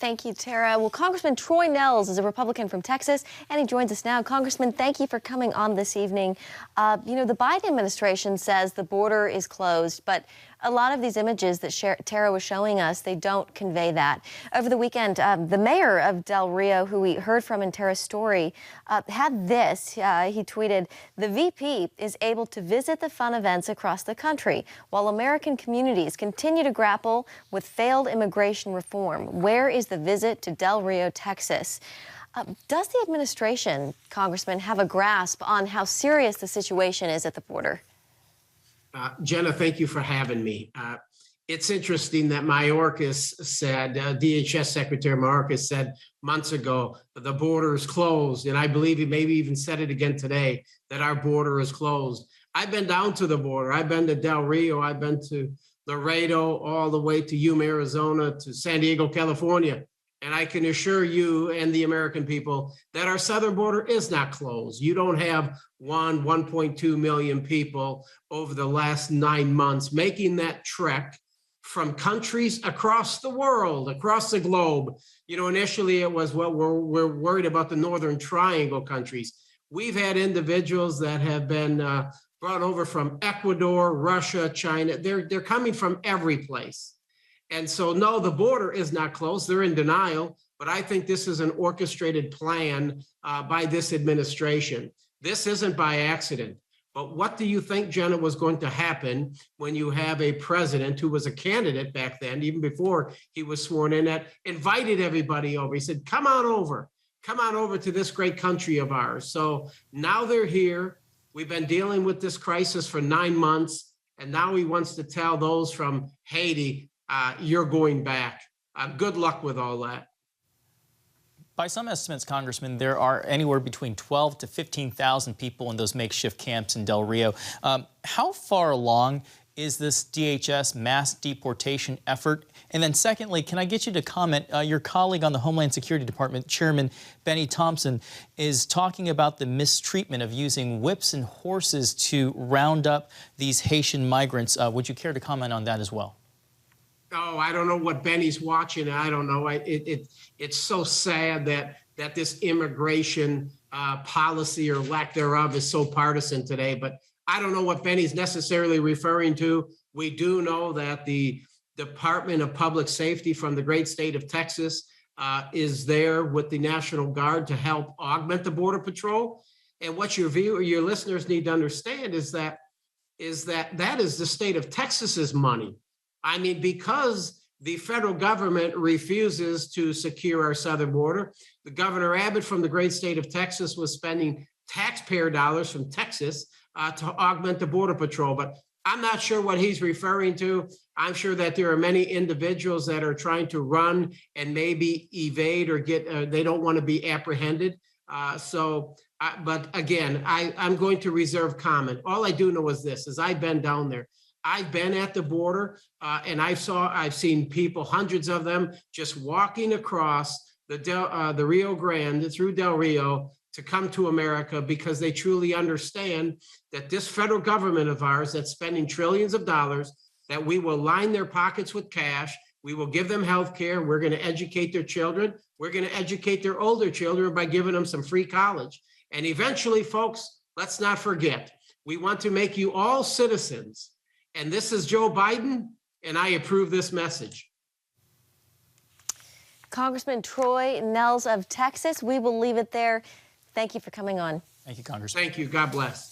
Thank you, Tara. Well, Congressman Troy Nehls is a Republican from Texas, and he joins us now. Congressman, thank you for coming on this evening. The Biden administration says the border is closed, but a lot of these images that Tara was showing us, they don't convey that. Over the weekend, the mayor of Del Rio, who we heard from in Tara's story, had this. He tweeted, "The VP is able to visit the fun events across the country, while American communities continue to grapple with failed immigration reform. Where is the visit to Del Rio, Texas?" Does the administration, Congressman, have a grasp on how serious the situation is at the border? Jenna, thank you for having me. It's interesting that Mayorkas said, DHS Secretary Mayorkas said months ago, the border is closed. And I believe he maybe even said it again today, that our border is closed. I've been down to the border. I've been to Del Rio. I've been to Laredo, all the way to Yuma, Arizona, to San Diego, California. And I can assure you and the American people that our southern border is not closed. You don't have 1.2 million people over the last 9 months making that trek from countries across the world, across the globe. Initially it was, well, we're worried about the Northern Triangle countries. We've had individuals that have been brought over from Ecuador, Russia, China. They're coming from every place. And so, no, the border is not closed. They're in denial. But I think this is an orchestrated plan by this administration. This isn't by accident. But what do you think, Jenna, was going to happen when you have a president who was a candidate back then, even before he was sworn in, that invited everybody over? He said, come on over to this great country of ours. So now they're here. We've been dealing with this crisis for 9 months. And now he wants to tell those from Haiti, you're going back. Good luck with all that. By some estimates, Congressman, there are anywhere between 12 to 15,000 people in those makeshift camps in Del Rio. How far along is this DHS mass deportation effort? And then secondly, can I get you to comment, your colleague on the Homeland Security Department, Chairman Benny Thompson, is talking about the mistreatment of using whips and horses to round up these Haitian migrants. Would you care to comment on that as well? Oh, I don't know what Benny's watching. I don't know. It's so sad that this immigration policy or lack thereof is so partisan today. But I don't know what Benny's necessarily referring to. We do know that the Department of Public Safety from the great state of Texas is there with the National Guard to help augment the Border Patrol. And what your listeners need to understand is that is the state of Texas's money. I mean, because the federal government refuses to secure our southern border, the Governor Abbott from the great state of Texas was spending taxpayer dollars from Texas to augment the Border Patrol. But I'm not sure what he's referring to. I'm sure that there are many individuals that are trying to run and maybe evade or they don't want to be apprehended. But again, I'm going to reserve comment. All I do know is this, is I've been down there. I've been at the border and I've seen people, hundreds of them, just walking across the Rio Grande through Del Rio to come to America because they truly understand that this federal government of ours that's spending trillions of dollars, that we will line their pockets with cash. We will give them health care. We're going to educate their children. We're going to educate their older children by giving them some free college. And eventually, folks, let's not forget, we want to make you all citizens. And this is Joe Biden, and I approve this message. Congressman Troy Nehls of Texas, we will leave it there. Thank you for coming on. Thank you, Congressman. Thank you. God bless.